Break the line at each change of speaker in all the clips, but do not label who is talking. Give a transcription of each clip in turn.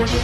Greetings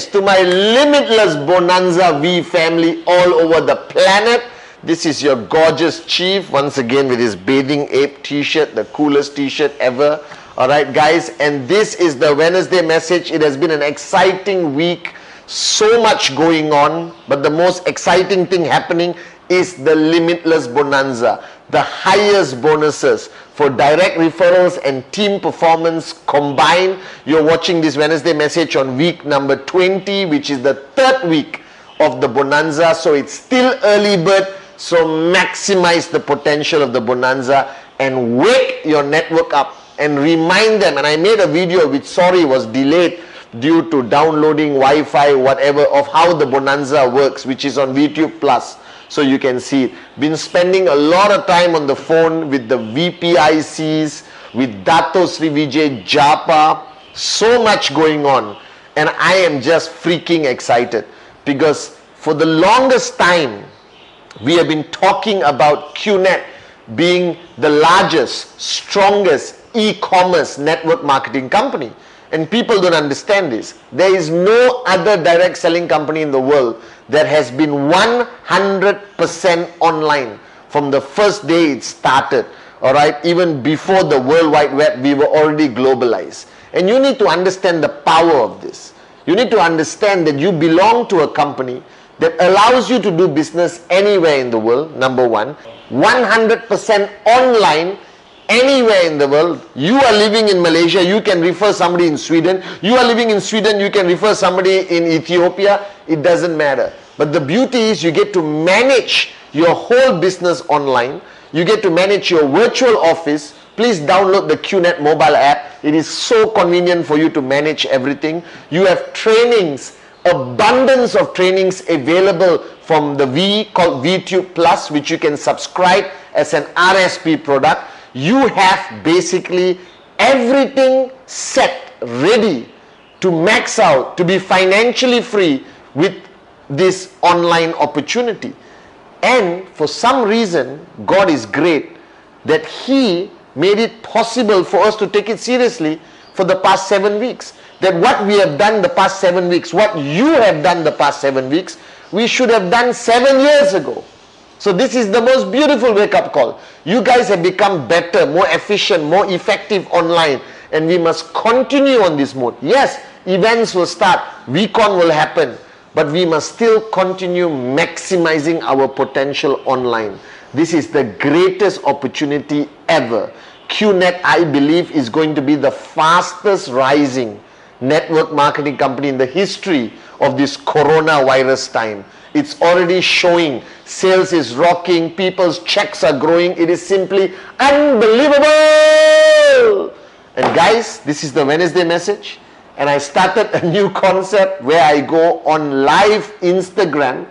to my limitless Bonanza V family all over the planet. This is your gorgeous Chief, once again with his bathing ape t-shirt, the coolest t-shirt ever. Alright guys, and this is the Wednesday message. It has been an exciting week, so much going on, but the most exciting thing happening is the limitless Bonanza, the highest bonuses for direct referrals and team performance combined. You're watching this Wednesday message on week number 20, which is the third week of the Bonanza. So it's still early bird, so maximize the potential of the Bonanza and wake your network up and remind them. And I made a video which, sorry, was delayed due to downloading Wi-Fi, whatever, of how the Bonanza works, which is on VTube Plus. So you can see it. Been spending a lot of time on the phone with the VPICs, with Dato Sri Vijay Japa, so much going on. And I am just freaking excited because for the longest time, we have been talking about QNet being the largest, strongest e-commerce network marketing company. And people don't understand this. There is no other direct selling company in the world that has been 100% online from the first day it started. Alright, even before the World Wide Web, we were already globalized. And you need to understand the power of this. You need to understand that you belong to a company that allows you to do business anywhere in the world, number one. 100% online anywhere in the world. You are living in Malaysia, you can refer somebody in Sweden. You are living in Sweden, you can refer somebody in Ethiopia. It doesn't matter. But the beauty is you get to manage your whole business online. You get to manage your virtual office. Please download the QNet mobile app. It is so convenient for you to manage everything. You have trainings, abundance of trainings available from the V called VTube Plus, which you can subscribe as an RSP product. You have basically everything set, ready to max out, to be financially free with this online opportunity. And for some reason, God is great that He made it possible for us to take it seriously for the past 7 weeks. That what we have done the past 7 weeks, what you have done the past 7 weeks, we should have done 7 years ago. So this is the most beautiful wake-up call. You guys have become better, more efficient, more effective online, and we must continue on this mode. Yes, events will start, VCon will happen, but we must still continue maximizing our potential online. This is the greatest opportunity ever. QNet, I believe, is going to be the fastest rising network marketing company in the history of this coronavirus time. It's already showing. Sales is rocking. People's checks are growing. It is simply unbelievable. And guys, this is the Wednesday message. And I started a new concept where I go on live Instagram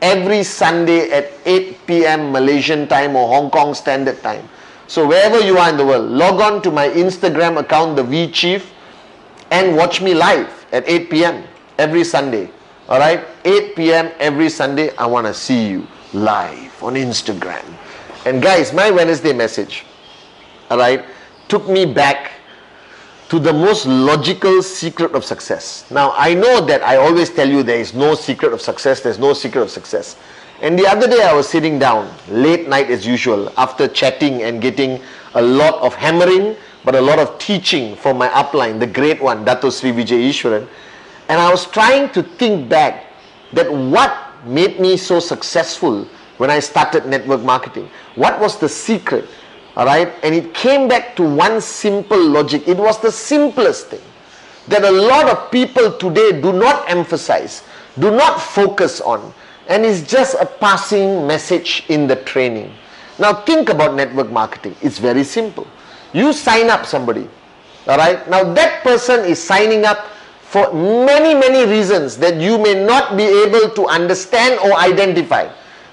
every Sunday at 8 p.m. Malaysian time or Hong Kong Standard Time. So wherever you are in the world, log on to my Instagram account, the V Chief, and watch me live at 8 p.m. every Sunday. Alright, 8 p.m. every Sunday, I want to see you live on Instagram. And guys, my Wednesday message, alright, took me back to the most logical secret of success. Now, I know that I always tell you there is no secret of success, there's no secret of success. And the other day I was sitting down, late night as usual, after chatting and getting a lot of hammering, but a lot of teaching from my upline, the great one, Dato Sri Vijay Ishwaran. And I was trying to think back that what made me so successful when I started network marketing. What was the secret? Alright? And it came back to one simple logic. It was the simplest thing that a lot of people today do not emphasize, do not focus on, and it's just a passing message in the training. Now think about network marketing. It's very simple. You sign up somebody. Alright? Now that person is signing up for many reasons that you may not be able to understand or identify.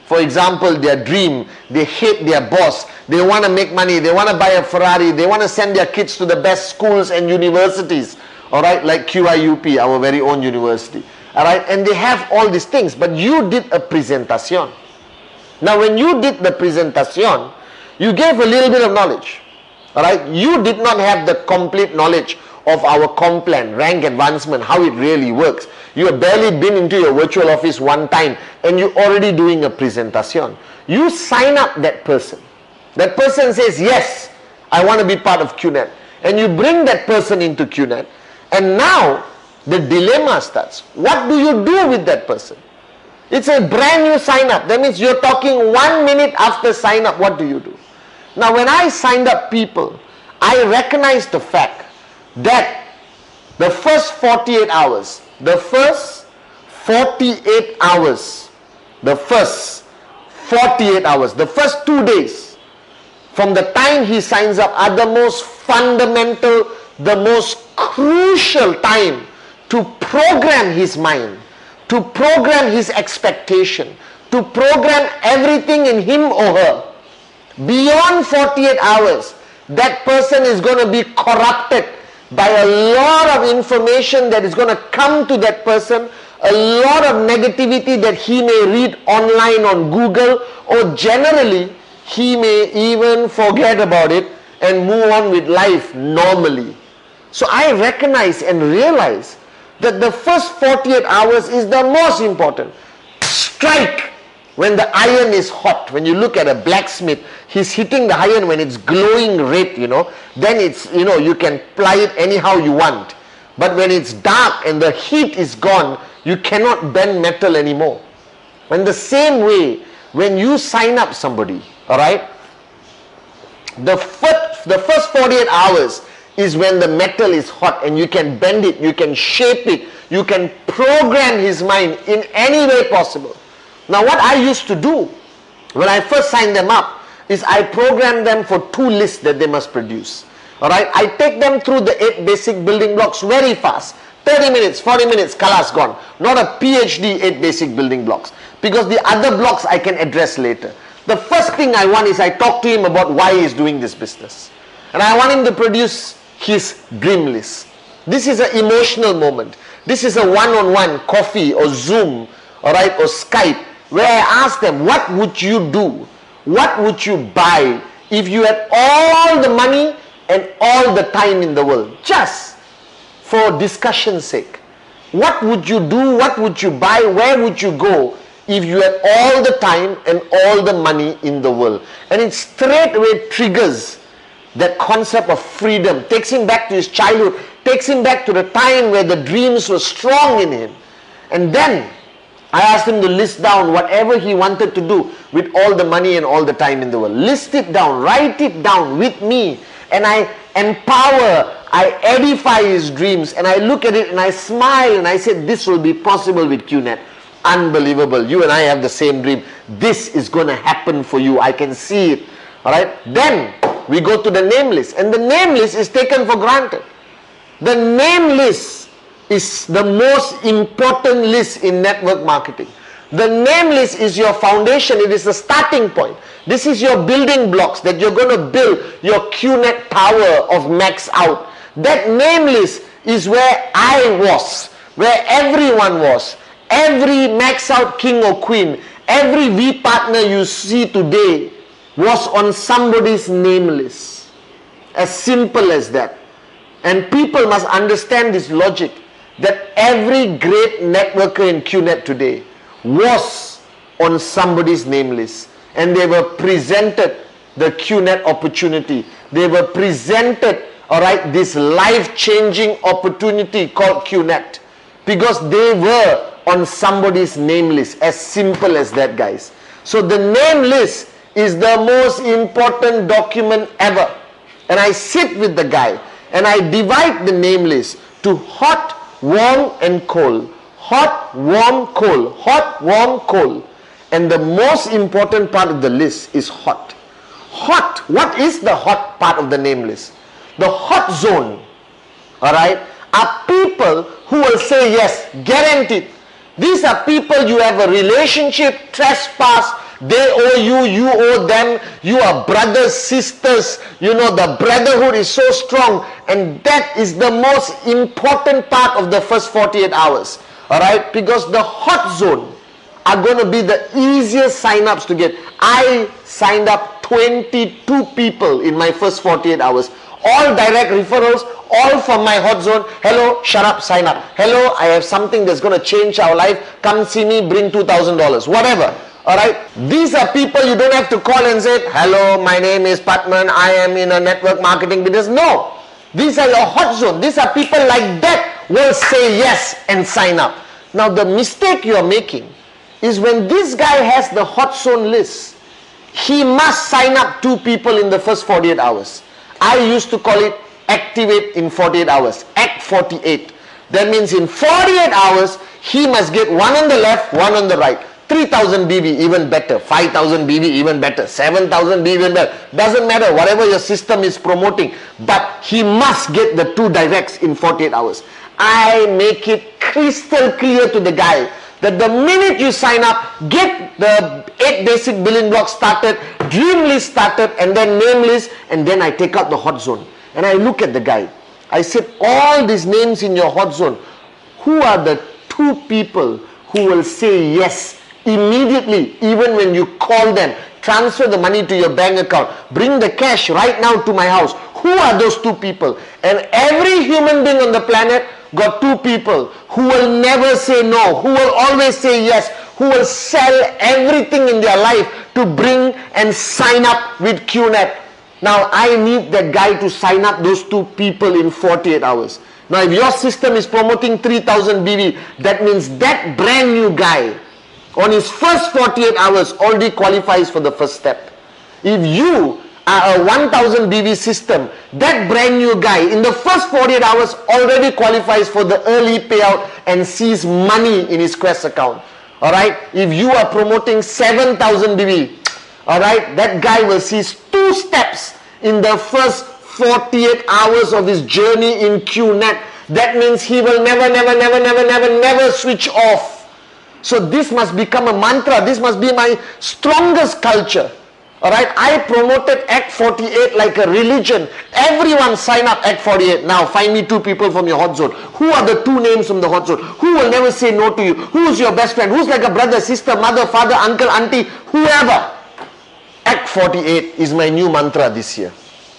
For example, their dream, they hate their boss, they want to make money, they want to buy a Ferrari, they want to send their kids to the best schools and universities, alright, like QIUP, our very own university. all right, and they have all these things, but you did a presentation. Now when you did the presentation, you gave a little bit of knowledge, all right. You did not have the complete knowledge of our comp plan, rank advancement, how it really works. You have barely been into your virtual office one time and you're already doing a presentation. You sign up that person. That person says, yes, I want to be part of QNet. And you bring that person into QNet. And now the dilemma starts. What do you do with that person? It's a brand new sign up. That means you're talking 1 minute after sign up. What do you do? Now when I signed up people, I recognized the fact that the first 48 hours, the first 48 hours, the first 2 days from the time he signs up are the most fundamental, the most crucial time to program his mind, to program his expectation, to program everything in him or her. Beyond 48 hours, that person is going to be corrupted by a lot of information that is going to come to that person, a lot of negativity that he may read online on Google, or generally he may even forget about it and move on with life normally. So I recognize and realize that the first 48 hours is the most important. Strike when the iron is hot. When you look at a blacksmith, he's hitting the iron when it's glowing red, then it's, you can ply it anyhow you want. But when it's dark and the heat is gone, you cannot bend metal anymore. And the same way, when you sign up somebody, all right, the first 48 hours is when the metal is hot and you can bend it, you can shape it, you can program his mind in any way possible. Now what I used to do when I first signed them up is I program them for 2 lists that they must produce. Alright, I take them through the 8 basic building blocks very fast. 30 minutes, 40 minutes, kalas gone. Not a PhD 8 basic building blocks. Because the other blocks I can address later. The first thing I want is I talk to him about why he's doing this business. And I want him to produce his dream list. This is an emotional moment. This is a one-on-one coffee or Zoom, alright, or Skype, where I ask them, what would you do? What would you buy if you had all the money and all the time in the world? Just for discussion's sake. What would you do? What would you buy? Where would you go if you had all the time and all the money in the world? And it straightaway triggers that concept of freedom, takes him back to his childhood, takes him back to the time where the dreams were strong in him. And then I asked him to list down whatever he wanted to do with all the money and all the time in the world. List it down, write it down with me, and I empower, I edify his dreams, and I look at it and I smile and I say, this will be possible with QNet. Unbelievable. You and I have the same dream. This is going to happen for you. I can see it. Alright? Then we go to the name list, and the name list is taken for granted. The name list is the most important list in network marketing. The name list is your foundation. It is the starting point. This is your building blocks that you're going to build your QNet tower of max out. That name list is where I was, where everyone was. Every max out king or queen, every V partner you see today was on somebody's name list. As simple as that. And people must understand this logic, that every great networker in QNet today was on somebody's name list, and they were presented the QNet opportunity. They were presented, alright, this life-changing opportunity called QNet, because they were on somebody's name list. As simple as that, guys. So the name list is the most important document ever. And I sit with the guy and I divide the name list to hot, warm and cold. Hot, warm, cold. Hot, warm, cold. And the most important part of the list is hot. Hot. What is the hot part of the name list? The hot zone, alright, are people who will say yes, guaranteed. These are people you have a relationship, trespass, they owe you, you owe them, you are brothers, sisters, you know, the brotherhood is so strong, and that is the most important part of the first 48 hours. Alright, because the hot zone are going to be the easiest sign-ups to get. I signed up 22 people in my first 48 hours. All direct referrals, all from my hot zone. Hello, shut up, sign up. Hello, I have something that's going to change our life. Come see me, bring $2,000. Whatever. Alright, these are people you don't have to call and say, hello, my name is Pathman, I am in a network marketing business. No, these are your hot zone. These are people like that will say yes and sign up. Now the mistake you are making is when this guy has the hot zone list, he must sign up 2 people in the first 48 hours. I used to call it activate in 48 hours, act 48. That means in 48 hours, he must get 1 on the left, 1 on the right. 3,000 BV even better, 5,000 BV even better, 7,000 BV even better. Doesn't matter, whatever your system is promoting, but he must get the 2 directs in 48 hours. I make it crystal clear to the guy that the minute you sign up, get the 8 basic building blocks started, dream list started, and then name list, and then I take out the hot zone. And I look at the guy. I said, all these names in your hot zone, who are the 2 people who will say yes immediately, even when you call them, transfer the money to your bank account, bring the cash right now to my house? Who are those 2 people? And every human being on the planet got 2 people who will never say no, who will always say yes, who will sell everything in their life to bring and sign up with QNet. Now I need that guy to sign up those 2 people in 48 hours. Now if your system is promoting 3,000 BV, that means that brand new guy on his first 48 hours already qualifies for the first step. If you are a 1,000 BV system, that brand new guy in the first 48 hours already qualifies for the early payout and sees money in his Quest account. Alright, if you are promoting 7,000 BV, alright, that guy will see 2 steps in the first 48 hours of his journey in QNet. That means he will never switch off. So this must become a mantra. This must be my strongest culture. Alright, I promoted Act 48 like a religion. Everyone sign up Act 48. Now find me 2 people from your hot zone. Who are the 2 names from the hot zone? Who will never say no to you? Who's your best friend? Who's like a brother, sister, mother, father, uncle, auntie, whoever? Act 48 is my new mantra this year.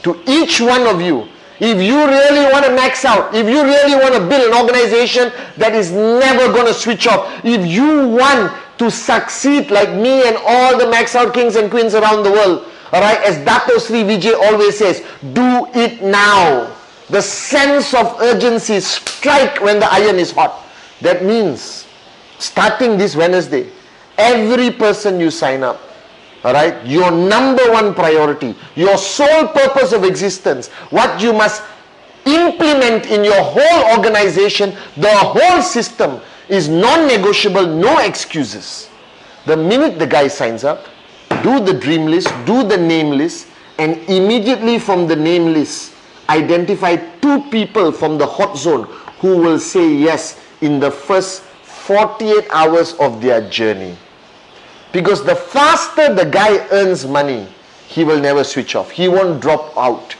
To each one of you, if you really want to max out, if you really want to build an organization that is never going to switch off, if you want to succeed like me and all the max out kings and queens around the world, alright, as Dato Sri Vijay always says, do it now. The sense of urgency, strike when the iron is hot. That means, starting this Wednesday, every person you sign up, alright, your number 1 priority, your sole purpose of existence, what you must implement in your whole organization, the whole system, is non-negotiable, no excuses. The minute the guy signs up, do the dream list, do the name list, and immediately from the name list, identify 2 people from the hot zone who will say yes in the first 48 hours of their journey. Because the faster the guy earns money, he will never switch off. He won't drop out.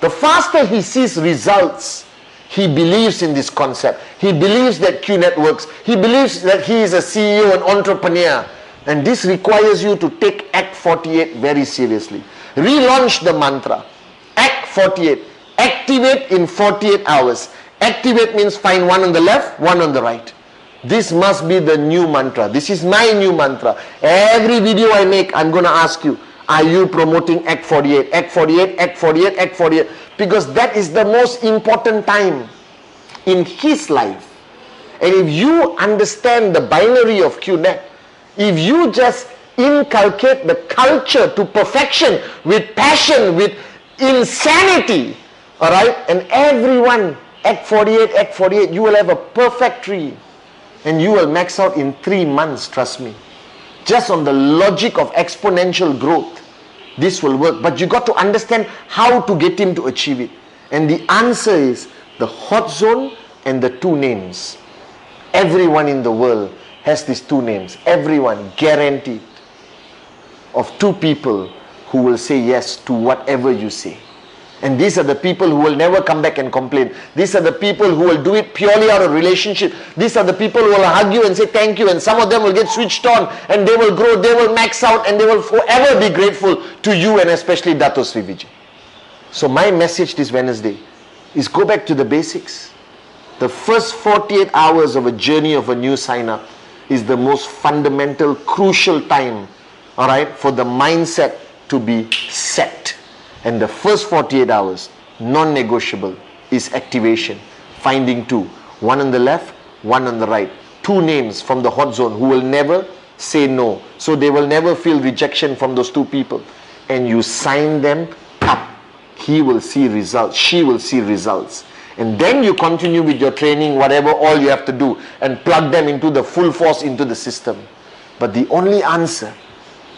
The faster he sees results, he believes in this concept. He believes that QNet works. He believes that he is a CEO and entrepreneur. And this requires you to take Act 48 very seriously. Relaunch the mantra. Act 48. Activate in 48 hours. Activate means find 1 on the left, 1 on the right. This must be the new mantra. This is my new mantra. Every video I make, I'm going to ask you, are you promoting Act 48? Act 48, Act 48, Act 48. Because that is the most important time in his life. And if you understand the binary of QNet, if you just inculcate the culture to perfection, with passion, with insanity, alright, and everyone, Act 48, Act 48, you will have a perfect tree. And you will max out in 3 months, trust me. Just on the logic of exponential growth, this will work. But you got to understand how to get him to achieve it. And the answer is the hot zone and the 2 names. Everyone in the world has these 2 names. Everyone, guaranteed. Of 2 people who will say yes to whatever you say. And these are the people who will never come back and complain. These are the people who will do it purely out of relationship. These are the people who will hug you and say thank you, and some of them will get switched on and they will grow, they will max out, and they will forever be grateful to you, and especially Dato Sri Vijay. So my message this Wednesday is go back to the basics. The first 48 hours of a journey of a new sign-up is the most fundamental, crucial time, all right, for the mindset to be set. And the first 48 hours, non-negotiable, is activation. Finding two, one on the left, one on the right. Two names from the hot zone who will never say no. So they will never feel rejection from those two people. And you sign them up. He will see results. She will see results. And then you continue with your training, whatever all you have to do, and plug them into the full force into the system. But the only answer,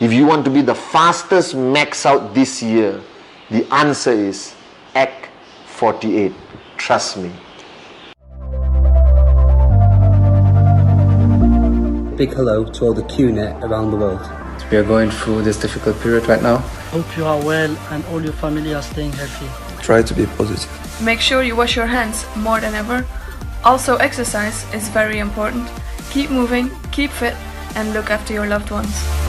if you want to be the fastest max out this year, the answer is Act 48. Trust me.
Big hello to all the QNet around the world.
We are going through this difficult period right now.
Hope you are well and all your family are staying healthy.
Try to be positive.
Make sure you wash your hands more than ever. Also, exercise is very important. Keep moving, keep fit, and look after your loved ones.